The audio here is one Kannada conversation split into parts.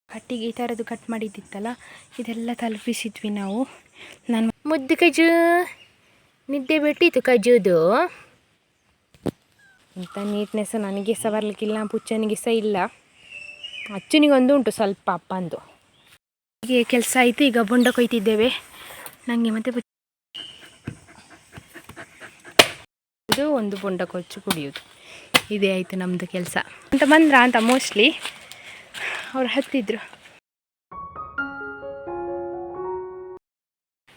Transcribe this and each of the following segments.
ಕಟ್ಟಿಗೆ ಈ ಥರದ್ದು ಕಟ್ ಮಾಡಿದ್ದಿತ್ತಲ್ಲ, ಇದೆಲ್ಲ ತಲುಪಿಸಿದ್ವಿ ನಾವು. ನಾನು ಮುದ್ದು ಕಜು ನಿದ್ದೆ ಬಿಟ್ಟಿತ್ತು ಕಜುದು ಇಂಥ ನೀಟ್ನೆಸ್ ನನಗೆ ಸಹ ಬರಲಿಕ್ಕಿಲ್ಲ, ಪುಚ್ಚನಿಗೆ ಸಹ ಇಲ್ಲ. ಅಚ್ಚನಿಗೊಂದು ಉಂಟು ಸ್ವಲ್ಪ ಅಪ್ಪಂದು. ಹೀಗೆ ಕೆಲಸ ಆಯಿತು. ಈಗ ಬೊಂಡ ಕೊಯ್ತಿದ್ದೇವೆ ನನಗೆ ಮತ್ತು ಇದು ಒಂದು ಬೊಂಡ ಕೊಚ್ಚು ಕುಡಿಯೋದು, ಇದೇ ಆಯಿತು ನಮ್ಮದು ಕೆಲಸ ಅಂತ ಅಂತ ಮೋಸ್ಟ್ಲಿ ಅವ್ರು ಹತ್ತಿದ್ರು.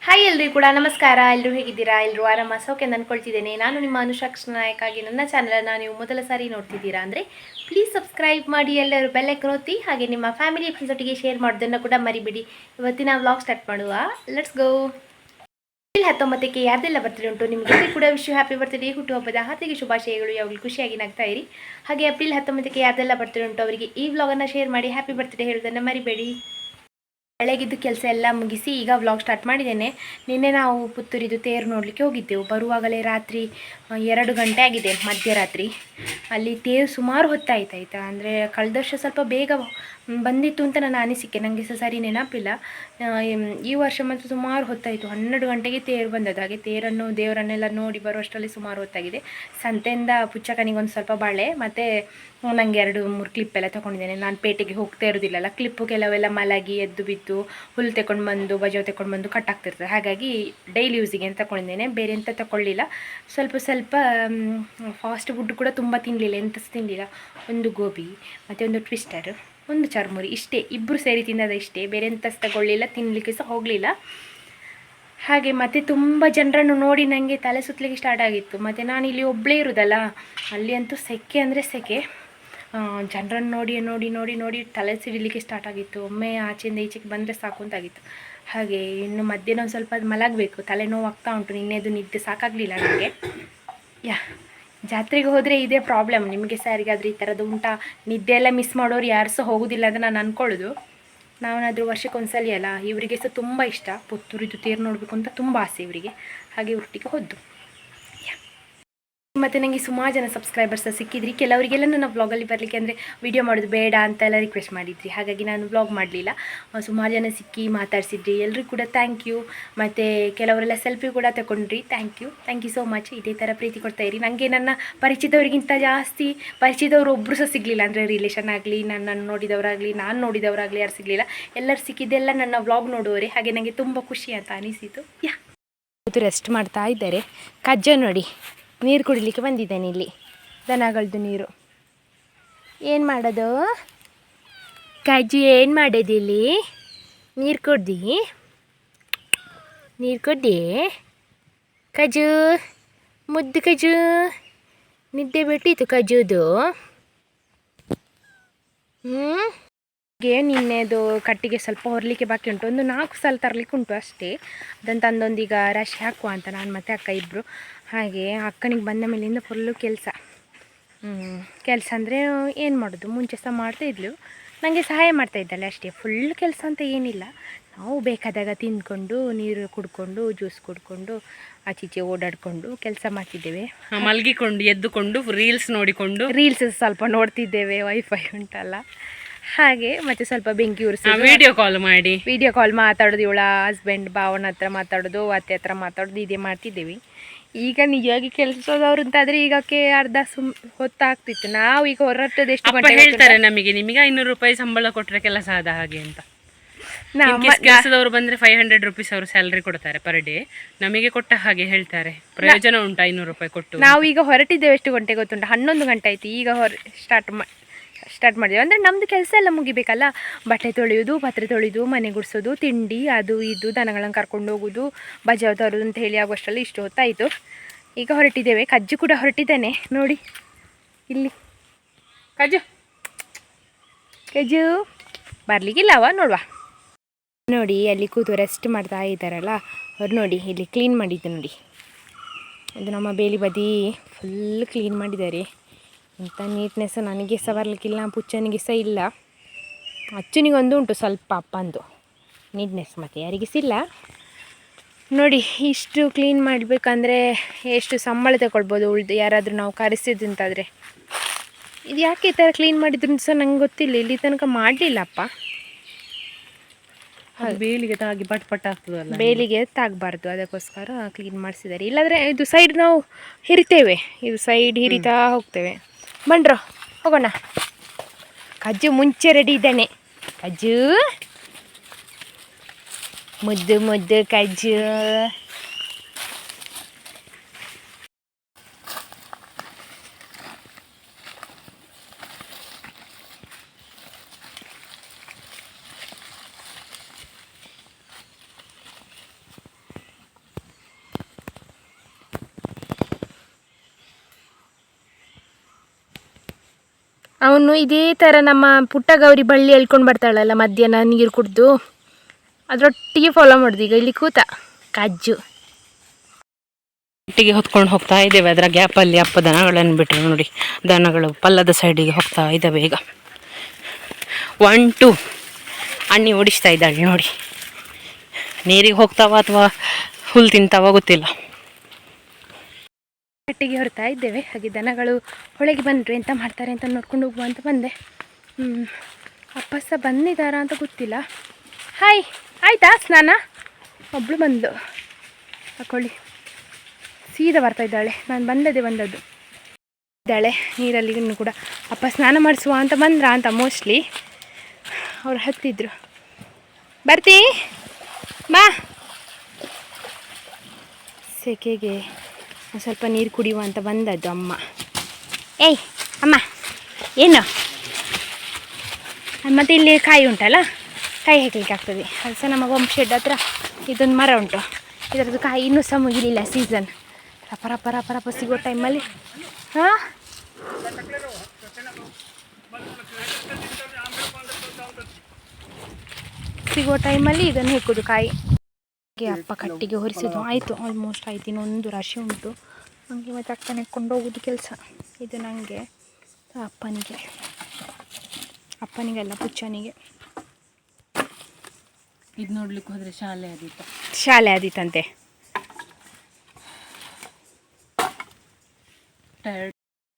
ಹಾಯ್ ಎಲ್ರಿಗೂ ಕೂಡ ನಮಸ್ಕಾರ. ಎಲ್ಲರೂ ಹೇಗಿದ್ದೀರಾ? ಎಲ್ಲರೂ ಆರಾಮ ಸೌಖ್ಯ ಅಂದ್ಕೊಳ್ತಿದ್ದೇನೆ. ನಾನು ನಿಮ್ಮ ಅನುಷಾಕ್ಷ ನಾಯಕ್ ಆಗಿ ನನ್ನ ಚಾನಲನ್ನು ನೀವು ಮೊದಲ ಸಾರಿ ನೋಡ್ತಿದ್ದೀರಾ ಅಂದರೆ ಪ್ಲೀಸ್ ಸಬ್ಸ್ಕ್ರೈಬ್ ಮಾಡಿ, ಎಲ್ಲರೂ ಬೆಲ್ಲೈಕನ್ ಒತ್ತಿ, ಹಾಗೆ ನಿಮ್ಮ ಫ್ಯಾಮಿಲಿ ಫ್ರೆಂಡ್ಸ್ ಒಟ್ಟಿಗೆ ಶೇರ್ ಮಾಡೋದನ್ನು ಕೂಡ ಮರಿಬೇಡಿ. ಇವತ್ತಿನ ವ್ಲಾಗ್ ಸ್ಟಾರ್ಟ್ ಮಾಡುವ, ಲೆಟ್ಸ್ ಗೋ. ಏಪ್ರಿಲ್ 19ಕ್ಕೆ ಯಾರ್ದೆಲ್ಲ ಬರ್ತ್ಡೇ ಉಂಟು ನಿಮಗೆ ಕೂಡ ವಿಶ್ವ ಹ್ಯಾಪಿ ಬರ್ತ್ಡೇ, ಹುಟ್ಟುಹಬ್ಬದ ಹಾರ್ದಿಕ ಶುಭಾಶಯಗಳು. ಯಾವಾಗಲೂ ಖುಷಿಯಾಗಿ ನಗ್ತಾ ಇರಿ. ಹಾಗೆ ಏಪ್ರಿಲ್ 19ಕ್ಕೆ ಯಾರ್ದೆಲ್ಲ ಬರ್ತ್ಡೇ ಉಂಟು ಅವರಿಗೆ ಈ ವ್ಲಾಗನ್ನು ಶೇರ್ ಮಾಡಿ ಹ್ಯಾಪಿ ಬರ್ತ್ಡೇ ಹೇಳೋದನ್ನು ಮರಿಬೇಡಿ. ಬೆಳಗಿದ್ದು ಕೆಲಸ ಎಲ್ಲ ಮುಗಿಸಿ ಈಗ ವ್ಲಾಗ್ ಸ್ಟಾರ್ಟ್ ಮಾಡಿದ್ದೇನೆ. ನಿನ್ನೆ ನಾವು ಪುತ್ತೂರಿದು ತೇರು ನೋಡಲಿಕ್ಕೆ ಹೋಗಿದ್ದೆವು. ಬರುವಾಗಲೇ ರಾತ್ರಿ 2 ಗಂಟೆ ಆಗಿದೆ, ಮಧ್ಯರಾತ್ರಿ. ಅಲ್ಲಿ ತೇರು ಸುಮಾರು ಹೊತ್ತಾಯ್ತು ಆಯಿತಾ. ಅಂದರೆ ಕಳೆದ ವರ್ಷ ಸ್ವಲ್ಪ ಬೇಗ ಬಂದಿತ್ತು ಅಂತ ನನ್ನ ಅನಿಸಿಕೆ, ನನಗೆ ಸಹ ಸರಿ ನೆನಪಿಲ್ಲ. ಈ ವರ್ಷ ಮಾತ್ರ ಸುಮಾರು ಹೊತ್ತಾಯಿತು, 12 ಗಂಟೆಗೆ ತೇರು ಬಂದದ್ದು. ಹಾಗೆ ತೇರನ್ನು ದೇವರನ್ನೆಲ್ಲ ನೋಡಿ ಬರುವಷ್ಟರಲ್ಲಿ ಸುಮಾರು ಹೊತ್ತಾಗಿದೆ. ಸಂತೆಯಿಂದ ಪುಚ್ಚಕನಿಗೊಂದು ಸ್ವಲ್ಪ ಬಳೆ ಮತ್ತು ನನಗೆ 2-3 ಕ್ಲಿಪ್ಪೆಲ್ಲ ತೊಗೊಂಡಿದ್ದೇನೆ. ನಾನು ಪೇಟೆಗೆ ಹೋಗ್ತಾ ಇರೋದಿಲ್ಲಲ್ಲ, ಕ್ಲಿಪ್ಪು ಕೆಲವೆಲ್ಲ ಮಲಗಿ ಎದ್ದು ಬಿದ್ದು ಹುಲ್ಲು ತಗೊಂಡು ಬಂದು ಬಜಾವ್ ತಗೊಂಡು ಬಂದು ಕಟ್ಟಾಗ್ತಿರ್ತದೆ. ಹಾಗಾಗಿ ಡೈಲಿ ಯೂಸಿಗೆ ಅಂತ ತಗೊಂಡಿದ್ದೇನೆ, ಬೇರೆ ಎಂತ ತಗೊಳ್ಳಿಲ್ಲ. ಸ್ವಲ್ಪ ಫಾಸ್ಟ್ ಫುಡ್ ಕೂಡ ತುಂಬ ತಿನ್ನಲಿಲ್ಲ, ಎಂತ ತಿನ್ನಲಿಲ್ಲ. ಒಂದು ಗೋಬಿ ಮತ್ತು ಒಂದು ಟ್ವಿಸ್ಟರ್, ಒಂದು ಚರ್ಮುರಿ, ಇಷ್ಟೇ. ಇಬ್ಬರು ಸೇರಿ ತಿನ್ನೋದು ಇಷ್ಟೇ, ಬೇರೆ ಎಂತ ತಗೊಳ್ಳಿಲ್ಲ, ತಿನ್ನಲಿಕ್ಕೆ ಸಹ ಹೋಗಲಿಲ್ಲ. ಹಾಗೆ ಮತ್ತು ತುಂಬ ಜನರನ್ನು ನೋಡಿ ನನಗೆ ತಲೆ ಸುತ್ತಲಿಕ್ಕೆ ಸ್ಟಾರ್ಟ್ ಆಗಿತ್ತು. ಮತ್ತು ನಾನು ಇಲ್ಲಿ ಒಬ್ಬಳೇ ಇರೋದಲ್ಲ, ಅಲ್ಲಿ ಅಂತೂ ಸೆಕೆ ಅಂದರೆ ಸೆಕೆ. ಜನರನ್ನು ನೋಡಿ ನೋಡಿ ನೋಡಿ ನೋಡಿ ತಲೆ ಸಿಡಿಲಿಕ್ಕೆ ಸ್ಟಾರ್ಟ್ ಆಗಿತ್ತು. ಒಮ್ಮೆ ಆಚೆಯಿಂದ ಈಚೆಗೆ ಬಂದರೆ ಸಾಕು ಅಂತಾಗಿತ್ತು. ಹಾಗೆ ಇನ್ನು ಮಧ್ಯಾಹ್ನ ಒಂದು ಸ್ವಲ್ಪ ಮಲಗಬೇಕು, ತಲೆನೋವು ಆಗ್ತಾ ಉಂಟು. ನಿನ್ನೆದು ನಿದ್ದೆ ಸಾಕಾಗಲಿಲ್ಲ ನನಗೆ. ಜಾತ್ರೆಗೆ ಹೋದರೆ ಇದೇ ಪ್ರಾಬ್ಲಮ್. ನಿಮಗೆ ಸಹ ಯಾರಿಗಾದರೂ ಈ ಥರದ್ದು ಉಂಟಾ? ನಿದ್ದೆ ಎಲ್ಲ ಮಿಸ್ ಮಾಡೋರು ಯಾರು ಸಹ ಹೋಗೋದಿಲ್ಲ ಅಂತ ನಾನು ಅಂದ್ಕೊಳ್ಳೋದು. ನಾವನಾದರೂ ವರ್ಷಕ್ಕೊಂದ್ಸಲಿ ಅಲ್ಲ. ಇವರಿಗೆ ಸಹ ತುಂಬ ಇಷ್ಟ ಪುತ್ತೂರಿದು ತೇರು ನೋಡಬೇಕು ಅಂತ ತುಂಬ ಆಸೆ ಇವರಿಗೆ. ಹಾಗೆ ಒಟ್ಟಿಗೆ ಹೋದ್ದು. ಮತ್ತು ನನಗೆ ಸುಮಾರು ಜನ ಸಬ್ಸ್ಕ್ರೈಬರ್ಸ್ ಸಿಕ್ಕಿದ್ರಿ. ಕೆಲವರಿಗೆಲ್ಲ ನನ್ನ ವ್ಲಾಗಲ್ಲಿ ಬರಲಿಕ್ಕೆ ಅಂದರೆ ವಿಡಿಯೋ ಮಾಡೋದು ಬೇಡ ಅಂತೆಲ್ಲ ರಿಕ್ವೆಸ್ಟ್ ಮಾಡಿದ್ರಿ. ಹಾಗಾಗಿ ನಾನು ವ್ಲಾಗ್ ಮಾಡಲಿಲ್ಲ. ಸುಮಾರು ಜನ ಸಿಕ್ಕಿ ಮಾತಾಡಿಸಿದ್ರಿ, ಎಲ್ಲರೂ ಕೂಡ ಥ್ಯಾಂಕ್ ಯು. ಮತ್ತು ಕೆಲವರೆಲ್ಲ ಸೆಲ್ಫಿ ಕೂಡ ತಗೊಂಡ್ರಿ, ಥ್ಯಾಂಕ್ ಯು ಸೋ ಮಚ್. ಇದೇ ಥರ ಪ್ರೀತಿ ಕೊಡ್ತಾ ಇರಿ. ನನಗೆ ನನ್ನ ಪರಿಚಿತವರಿಗಿಂತ ಜಾಸ್ತಿ ಪರಿಚಿತವರು ಒಬ್ಬರು ಸಹ ಸಿಗಲಿಲ್ಲ. ಅಂದರೆ ರಿಲೇಷನ್ ಆಗಲಿ, ನನ್ನನ್ನು ನೋಡಿದವರಾಗಲಿ, ನಾನು ನೋಡಿದವರಾಗಲಿ ಯಾರು ಸಿಗಲಿಲ್ಲ. ಎಲ್ಲರೂ ಸಿಕ್ಕಿದ್ದೆಲ್ಲ ನನ್ನ ವ್ಲಾಗ್ ನೋಡುವವರೇ. ಹಾಗೆ ನನಗೆ ತುಂಬ ಖುಷಿ ಅಂತ ಅನಿಸಿತು. ರೆಸ್ಟ್ ಮಾಡ್ತಾ ಇದ್ದಾರೆ. ಕಜ್ಜ ನೋಡಿ ನೀರು ಕುಡಿಲಿಕ್ಕೆ ಬಂದಿದ್ದೇನೆ ಇಲ್ಲಿ, ದನಗಳದ್ದು ನೀರು. ಏನು ಮಾಡೋದು ಕಜ್ಜಿ? ಏನು ಮಾಡೋದು ಇಲ್ಲಿ? ನೀರು ಕುಡ್ದು ಕಜು, ಮುದ್ದು ಕಜು, ನಿದ್ದೆ ಬಿಟ್ಟಿತ್ತು ಕಜುದು. ನಿನ್ನೆದು ಕಟ್ಟಿಗೆ ಸ್ವಲ್ಪ ಹೊರಲಿಕ್ಕೆ ಬಾಕಿ ಉಂಟು, ಒಂದು 4 ಸಲ ತರಲಿಕ್ಕೆ ಉಂಟು ಅಷ್ಟೇ. ಅದನ್ನು ತಂದೊಂದೀಗ ರಾಶಿ ಹಾಕುವ ಅಂತ ನಾನು ಮತ್ತು ಅಕ್ಕ ಇಬ್ಬರು. ಹಾಗೆ ಅಕ್ಕನಿಗೆ ಬಂದ ಮೇಲಿಂದ ಫುಲ್ಲು ಕೆಲಸ. ಅಂದರೆ ಏನು ಮಾಡೋದು, ಮುಂಚೆ ಸಹ ಮಾಡ್ತಾಯಿದ್ಲು, ನನಗೆ ಸಹಾಯ ಮಾಡ್ತಾಯಿದ್ದಲ್ಲ ಅಷ್ಟೇ. ಫುಲ್ ಕೆಲಸ ಅಂತ ಏನಿಲ್ಲ. ನಾವು ಬೇಕಾದಾಗ ತಿಂದ್ಕೊಂಡು, ನೀರು ಕುಡ್ಕೊಂಡು, ಜ್ಯೂಸ್ ಕುಡ್ಕೊಂಡು, ಆಚೀಚೆ ಓಡಾಡಿಕೊಂಡು ಕೆಲಸ ಮಾಡ್ತಿದ್ದೇವೆ. ಮಲಗಿಕೊಂಡು ಎದ್ದುಕೊಂಡು ರೀಲ್ಸ್ ಸ್ವಲ್ಪ ನೋಡ್ತಿದ್ದೇವೆ, ವೈಫೈ ಉಂಟಲ್ಲ ಹಾಗೆ. ಮತ್ತು ಸ್ವಲ್ಪ ಬೆಂಕಿ ಉರಿಸಿ ವಿಡಿಯೋ ಕಾಲ್ ಮಾತಾಡೋದು, ಇವಳ ಹಸ್ಬೆಂಡ್ ಭಾವನ ಹತ್ರ ಮಾತಾಡೋದು, ಅತ್ತೆ ಹತ್ರ ಮಾತಾಡೋದು, ಇದೇ ಮಾಡ್ತಿದ್ದೇವೆ. ಈಗ ನಿಜವಾಗಿ ಕೆಲಸದವ್ರು ಅಂತಾದರೆ ಈಗಕ್ಕೆ ಅರ್ಧ ಹೊತ್ತಾಗ್ತಿತ್ತು. ನಾವು ಈಗ ಹೊರಟದ್ದು ಎಷ್ಟು ಗಂಟೆ ಹೇಳ್ತಾರೆ ನಮಗೆ, ನಿಮಗೆ 500 ರೂಪಾಯಿ ಸಂಬಳ ಕೊಟ್ಟರೆ ಕೆಲಸ ಆದ ಹಾಗೆ ಅಂತ. ಕೆಲಸದವರು ಬಂದರೆ 500 ರೂಪೀಸ್ ಅವರು ಸ್ಯಾಲ್ರಿ ಕೊಡ್ತಾರೆ ಪರ್ ಡೇ. ನಮಗೆ ಕೊಟ್ಟ ಹಾಗೆ ಹೇಳ್ತಾರೆ, ಪ್ರಯೋಜನ ಉಂಟು 500 ರೂಪಾಯಿ ಕೊಟ್ಟು. ನಾವು ಈಗ ಹೊರಟಿದ್ದೇವೆ ಎಷ್ಟು ಗಂಟೆ ಗೊತ್ತುಂಟು? 11 ಗಂಟೆ ಆಯಿತು. ಈಗ ಸ್ಟಾರ್ಟ್ ಮಾಡಿದ್ದೇವೆ. ಅಂದರೆ ನಮ್ಮದು ಕೆಲಸ ಎಲ್ಲ ಮುಗಿಬೇಕಲ್ಲ. ಬಟ್ಟೆ ತೊಳೆಯೋದು, ಪಾತ್ರೆ ತೊಳೆಯೋದು, ಮನೆ ಗುಡಿಸೋದು, ತಿಂಡಿ, ಅದು ಇದು, ದನಗಳನ್ನು ಕರ್ಕೊಂಡು ಹೋಗೋದು, ಬಜಾವ್ ತರೋದು ಅಂತ ಹೇಳಿ ಆಗೋಷ್ಟರಲ್ಲಿ ಇಷ್ಟು ಹೊತ್ತಾಯಿತು. ಈಗ ಹೊರಟಿದ್ದೇವೆ. ಕಜ್ಜು ಕೂಡ ಹೊರಟಿದ್ದೇನೆ ನೋಡಿ ಇಲ್ಲಿ. ಕಜ್ಜು ಬರಲಿಕ್ಕಿಲ್ಲವ, ನೋಡುವ. ನೋಡಿ ಅಲ್ಲಿ ಕೂತು ರೆಸ್ಟ್ ಮಾಡ್ತಾ ಇದ್ದಾರಲ್ಲ ಅವ್ರು. ನೋಡಿ ಇಲ್ಲಿ ಕ್ಲೀನ್ ಮಾಡಿದ್ದು ನೋಡಿ, ಇದು ನಮ್ಮ ಬೇಲಿ ಬದಿ ಫುಲ್ ಕ್ಲೀನ್ ಮಾಡಿದ್ದಾರೆ. ಇಂಥ ನೀಟ್ನೆಸ್ ನನಗೆ ಸಹ ಬರಲಿಕ್ಕಿಲ್ಲ, ಪುಚ್ಚನಿಗೆ ಸಹ ಇಲ್ಲ. ಅಚ್ಚನಿಗೊಂದು ಉಂಟು ಸ್ವಲ್ಪ ಅಪ್ಪಂದು ನೀಟ್ನೆಸ್, ಮತ್ತು ಯಾರಿಗೆ ಸಹ ಇಲ್ಲ. ನೋಡಿ ಇಷ್ಟು ಕ್ಲೀನ್ ಮಾಡಬೇಕಂದ್ರೆ ಎಷ್ಟು ಸಂಬಳ ತಗೊಳ್ಬೋದು ಉಳ್ದು ಯಾರಾದರೂ ನಾವು ಕರೆಸಿದ್ದಂತಾದರೆ. ಇದು ಯಾಕೆ ಈ ಥರ ಕ್ಲೀನ್ ಮಾಡಿದ್ರು ಸಹ ನಂಗೆ ಗೊತ್ತಿಲ್ಲ, ಇಲ್ಲಿ ತನಕ ಮಾಡಲಿಲ್ಲಪ್ಪ. ಬೇಲಿಗೆ ತಾಗಿ ಪಟ್ ಪಟ್ ಆಗ್ತದಲ್ಲ, ಬೇಲಿಗೆ ತಾಗಬಾರ್ದು, ಅದಕ್ಕೋಸ್ಕರ ಕ್ಲೀನ್ ಮಾಡಿಸಿದ್ದಾರೆ. ಇಲ್ಲಾಂದರೆ ಇದು ಸೈಡ್ ನಾವು ಹಿರಿತೇವೆ, ಇದು ಸೈಡ್ ಹಿರಿತಾ ಹೋಗ್ತೇವೆ. ಬಂಡ್ರೋ ಹೋಗೋಣ. ಕಜ್ಜು ಮುಂಚೆ ರೆಡಿ ಇದ್ದಾನೆ. ಕಜ್ಜು ಮುದ್ದು ಮುದ್ದು ಕಜ್ಜು. ಅವನು ಇದೇ ಥರ ನಮ್ಮ ಪುಟ್ಟ ಗೌರಿ ಬಳ್ಳಿ ಎಳ್ಕೊಂಡು ಬರ್ತಾಳಲ್ಲ ಮಧ್ಯಾಹ್ನ ನೀರು ಕುಡಿದು, ಅದರೊಟ್ಟಿಗೆ ಫಾಲೋ ಮಾಡೋದು. ಈಗ ಇಲ್ಲಿ ಕೂತ ಕಜ್ಜು ಒಟ್ಟಿಗೆ ಹೊತ್ಕೊಂಡು ಹೋಗ್ತಾ ಇದ್ದೇವೆ. ಅದರ ಗ್ಯಾಪಲ್ಲಿ ಅಪ್ಪ ದನಗಳನ್ನು ಬಿಟ್ಟರು ನೋಡಿ. ದನಗಳು ಪಲ್ಲದ ಸೈಡಿಗೆ ಹೋಗ್ತಾ ಇದ್ದಾವೆ. ಈಗ 1 2 ಅಣ್ಣಿ ಓಡಿಸ್ತಾ ಇದ್ದಾಳೆ ನೋಡಿ. ನೀರಿಗೆ ಹೋಗ್ತಾವ ಅಥವಾ ಹುಲ್ಲು ತಿಂತಾವ ಗೊತ್ತಿಲ್ಲ. ಕಟ್ಟಿಗೆ ಹೊರತಾ ಇದ್ದೇವೆ. ಹಾಗೆ ದನಗಳು ಹೊಳೆಗೆ ಬಂದರೆ ಎಂತ ಮಾಡ್ತಾರೆ ಅಂತ ನೋಡ್ಕೊಂಡು ಹೋಗುವ ಅಂತ ಬಂದೆ. ಅಪ್ಪ ಸಹ ಬಂದಿದ್ದಾರಾ ಅಂತ ಗೊತ್ತಿಲ್ಲ. ಹಾಯ್, ಆಯಿತಾ ಸ್ನಾನ? ಒಬ್ಬಳು ಬಂದು ತಗೊಳ್ಳಿ, ಸೀದಾ ಬರ್ತಾ ಇದ್ದಾಳೆ. ನಾನು ಬಂದದ್ದು ಇದ್ದಾಳೆ ನೀರಲ್ಲಿ ಇನ್ನೂ ಕೂಡ. ಅಪ್ಪ ಸ್ನಾನ ಮಾಡಿಸುವ ಅಂತ ಬಂದ್ರ ಅಂತ ಮೋಸ್ಟ್ಲಿ ಅವ್ರು ಹತ್ತಿದ್ರು. ಬರ್ತೀ ಬಾ. ಸೆಕೆಗೆ ಒಂದು ಸ್ವಲ್ಪ ನೀರು ಕುಡಿಯುವ ಅಂತ ಬಂದದ್ದು ಅಮ್ಮ. ಏಯ್ ಅಮ್ಮ ಏನು? ಮತ್ತು ಇಲ್ಲಿ ಕಾಯಿ ಉಂಟಲ್ಲ, ಕಾಯಿ ಹಾಕ್ಲಿಕ್ಕೆ ಆಗ್ತದೆ. ಅದು ಸಹ ನಮ್ಮ ವಂಶ ಶೆಡ್ ಹತ್ರ ಇದೊಂದು ಮರ ಉಂಟು. ಇದರದ್ದು ಕಾಯಿ ಇನ್ನೂ ಸಹ ಮುಗಿಲಿಲ್ಲ ಸೀಸನ್. ರಪ ಸಿಗೋ ಟೈಮಲ್ಲಿ ಹಾಂ ಸಿಗೋ ಟೈಮಲ್ಲಿ ಇದನ್ನು ಹೆಕ್ಕುದು ಕಾಯಿ. ಅಪ್ಪ ಕಟ್ಟಿಗೆ ಹೊರಿಸಿದ್ದು ಆಯಿತು, ಆಲ್ಮೋಸ್ಟ್ ಆಯ್ತು. ಇನ್ನೊಂದು ರಾಶಿ ಉಂಟು ನನಗೆ, ಮತ್ತು ಅಕ್ಕನೇ ಕೊಂಡೋಗೋದು ಕೆಲಸ. ಇದು ನನಗೆ, ಅಪ್ಪನಿಗೆಲ್ಲ ಪುಚ್ಚನಿಗೆ. ಇದು ನೋಡ್ಲಿಕ್ಕೆ ಹೋದರೆ ಶಾಲೆ ಆದೀತಂತೆ.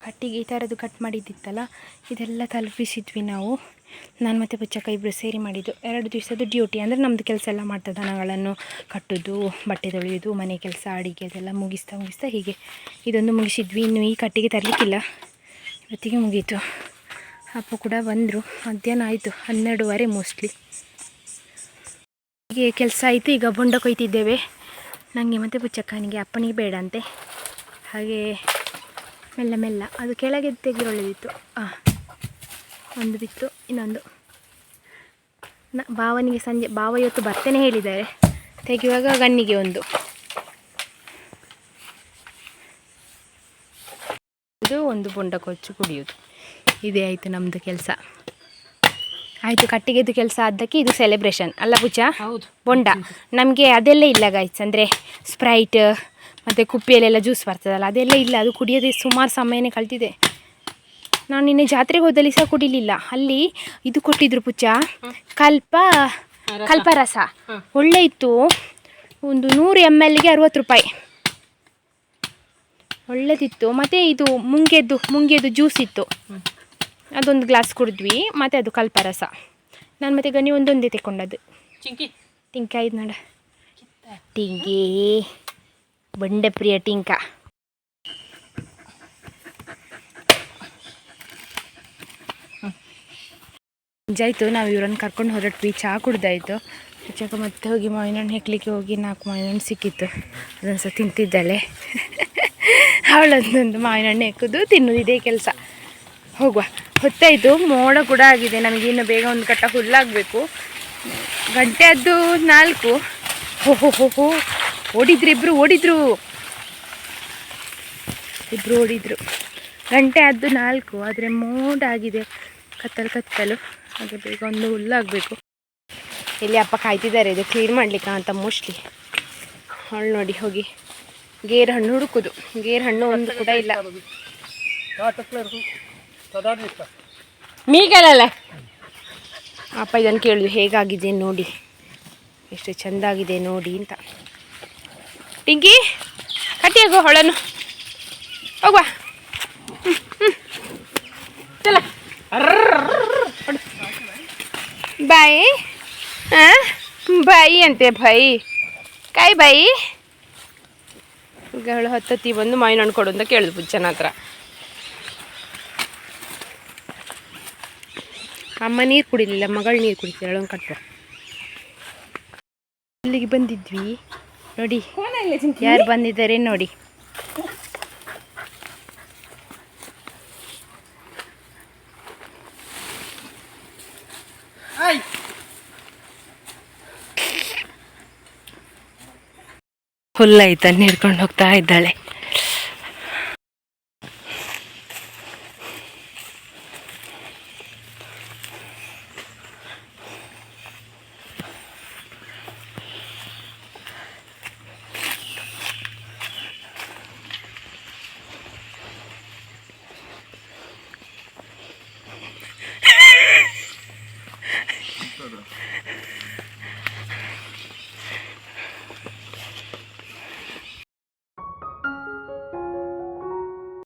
ಕಟ್ಟಿಗೆ ಈ ಥರದ್ದು ಕಟ್ ಮಾಡಿದ್ದಿತ್ತಲ್ಲ, ಇದೆಲ್ಲ ತಲುಪಿಸಿದ್ವಿ ನಾವು. ನಾನು ಮತ್ತು ಪುಚ್ಚಕ್ಕ ಇಬ್ಬರು ಸೇರಿ ಮಾಡಿದ್ದು. 2 ದಿವಸದ್ದು ಡ್ಯೂಟಿ. ಅಂದರೆ ನಮ್ಮದು ಕೆಲಸ ಎಲ್ಲ ಮಾಡ್ತದೆ, ದನಗಳನ್ನು ಕಟ್ಟೋದು, ಬಟ್ಟೆ ತೊಳೆಯೋದು, ಮನೆ ಕೆಲಸ, ಅಡಿಗೆ ಅದೆಲ್ಲ ಮುಗಿಸ್ತಾ ಹೀಗೆ ಇದೊಂದು ಮುಗಿಸಿದ್ವಿ. ಇನ್ನು ಈ ಕಟ್ಟಿಗೆ ತರಲಿಕ್ಕಿಲ್ಲ, ಇವತ್ತಿಗೆ ಮುಗೀತು. ಅಪ್ಪ ಕೂಡ ಬಂದರು. ಮಧ್ಯಾಹ್ನ ಆಯಿತು, 12:30 ಮೋಸ್ಟ್ಲಿ. ಹೀಗೆ ಕೆಲಸ ಆಯಿತು. ಈಗ ಬೊಂಡ ಕೊಯ್ತಿದ್ದೇವೆ, ನನಗೆ ಮತ್ತು ಪುಚ್ಚಕ್ಕನಿಗೆ. ಅಪ್ಪನಿಗೆ ಬೇಡ ಅಂತೆ, ಹಾಗೆ ಮೆಲ್ಲ ಅದು ಕೆಳಗೆ ತೆಗೆದು ಒಳ್ಳೆದಿತ್ತು. ಒಂದು ಬಿತ್ತು, ಇನ್ನೊಂದು ಭಾವನಿಗೆ ಸಂಜೆ, ಭಾವ ಇವತ್ತು ಬರ್ತೇನೆ ಹೇಳಿದ್ದಾರೆ. ತೆಗೆಯುವಾಗ ಗಣ್ಣಿಗೆ ಒಂದು. ಇದು ಒಂದು ಬೊಂಡ ಕೊಚ್ಚು ಕುಡಿಯೋದು. ಇದೇ ಆಯಿತು ನಮ್ಮದು ಕೆಲಸ. ಆಯಿತು, ಕಟ್ಟಿಗೆದು ಕೆಲಸ ಆದ್ದಕ್ಕೆ ಇದು ಸೆಲೆಬ್ರೇಷನ್ ಅಲ್ಲ ಪುಚ್ಚ? ಹೌದು, ಬೊಂಡ. ನಮಗೆ ಅದೆಲ್ಲ ಇಲ್ಲ ಗೈಸ್, ಅಂದರೆ ಸ್ಪ್ರೈಟ್ ಮತ್ತು ಕುಪ್ಪಿಯಲ್ಲೆಲ್ಲ ಜ್ಯೂಸ್ ಬರ್ತದಲ್ಲ, ಅದೆಲ್ಲ ಇಲ್ಲ. ಅದು ಕುಡಿಯೋದೇ ಸುಮಾರು ಸಮಯನೇ ಕಳೆದಿದೆ. ನಾನು ನಿನ್ನೆ ಜಾತ್ರೆಗೆ ಹೋದಲ್ಲಿ ಸಹ ಕುಡಿಲಿಲ್ಲ. ಅಲ್ಲಿ ಇದು ಕೊಟ್ಟಿದ್ರು ಪುಚ್ಚ, ಕಲ್ಪರಸ. ಒಳ್ಳೆ ಇತ್ತು. ಒಂದು 100 mlಗೆ 60 ರೂಪಾಯಿ. ಒಳ್ಳೆದಿತ್ತು. ಮತ್ತು ಇದು ಮುಂಗೆದು ಜ್ಯೂಸ್ ಇತ್ತು, ಅದೊಂದು ಗ್ಲಾಸ್ ಕುಡಿದ್ವಿ. ಮತ್ತು ಅದು ಕಲ್ಪರಸ. ನಾನು ಮತ್ತು ಗನಿ ಒಂದೊಂದೇ ತೆಕ್ಕೊಂಡದ್ದು. ಟಿಂಕ ಇದು ನೋಡ, ಟಿಂಕಿ ಬಂಡೆ ಪ್ರಿಯ ಟಿಂಕ. ಮುಂಜಾಯ್ತು, ನಾವು ಇವರನ್ನು ಕರ್ಕೊಂಡು ಹೊರಟ್ವಿ. ಚಹಾ ಕುಡ್ದಾಯಿತು. ಪುಚ್ಚಕ್ಕ ಮತ್ತೆ ಹೋಗಿ ಮಾವಿನ ಹಣ್ಣು ಹೆಕ್ಲಿಕ್ಕೆ ಹೋಗಿ 4 ಮಾವಿನ ಹಣ್ಣು ಸಿಕ್ಕಿತ್ತು. ಅದನ್ನು ಸಹ ತಿಂತಿದ್ದಾಳೆ. ಅವಳೊಂದೊಂದು ಮಾವಿನ ಹಣ್ಣು ಹೆಕ್ಕುದು ತಿನ್ನೋದು, ಇದೇ ಕೆಲಸ. ಹೋಗುವ, ಹೊತ್ತಾಯಿತು. ಮೋಡ ಕೂಡ ಆಗಿದೆ. ನಮಗೆ ಇನ್ನು ಬೇಗ ಒಂದು ಕಟ್ಟ ಹುಲ್ಲಾಗಬೇಕು. ಗಂಟೆ ಅದು 4. ಹೋ ಓಡಿದ್ರು, ಇಬ್ಬರು ಓಡಿದ್ರು. ಗಂಟೆ ಅದು 4, ಆದರೆ ಮೋಡ ಆಗಿದೆ, ಕತ್ತಲು. ಹಾಗೆ ಬೇಗ ಒಂದು ಹುಲ್ಲಾಗಬೇಕು. ಇಲ್ಲಿ ಅಪ್ಪ ಕಾಯ್ತಿದ್ದಾರೆ ಇದು ಕ್ಲೀನ್ ಮಾಡ್ಲಿಕ್ಕೆ ಅಂತ ಮೋಸ್ಟ್ಲಿ. ಅವಳು ನೋಡಿ ಹೋಗಿ ಗೇರು ಹಣ್ಣು ಹುಡುಕುದು. ಗೇರು ಹಣ್ಣು ಒಂದು ಕೂಡ ಇಲ್ಲ. ಮೀಗಲ್ಲ ಅಪ್ಪ ಇದನ್ನು ಕೇಳಿದ್ರು, ಹೇಗಾಗಿದೆ ನೋಡಿ, ಎಷ್ಟು ಚೆಂದಾಗಿದೆ ನೋಡಿ ಅಂತ. ಟಿಂಕಿ ಕಟ್ಟಿಯಾಗೋ ಹೊಳನು ಹೋಗ್ವಾ ಚಲ ಬಾಯಿ ಹಾಂ ಬಾಯಿ ಅಂತೆ ಬಾಯಿ ಕಾಯಿ ಬಾಯಿ ಈಗ ಅವಳು ಹತ್ತತ್ತಿ ಬಂದು ಮಾವಿನ ಹಣ್ಣು ಕೊಡು ಅಂತ ಕೇಳಿದ್ವು ಬುಜ್ಜನ ಹತ್ರ. ಅಮ್ಮ ನೀರು ಕುಡಿಲಿಲ್ಲ, ಮಗಳು ನೀರು ಕುಡಿತೀರ ಹೇಳೋಂಗೆ ಕಟ್ಟ. ಇಲ್ಲಿಗೆ ಬಂದಿದ್ವಿ ನೋಡಿ, ಯಾರು ಬಂದಿದ್ದಾರೆ ನೋಡಿ. ಹುಲ್ಲೈತ ನೀರ್ಕೊಂಡು ಹೋಗ್ತಾ ಇದ್ದಾಳೆ.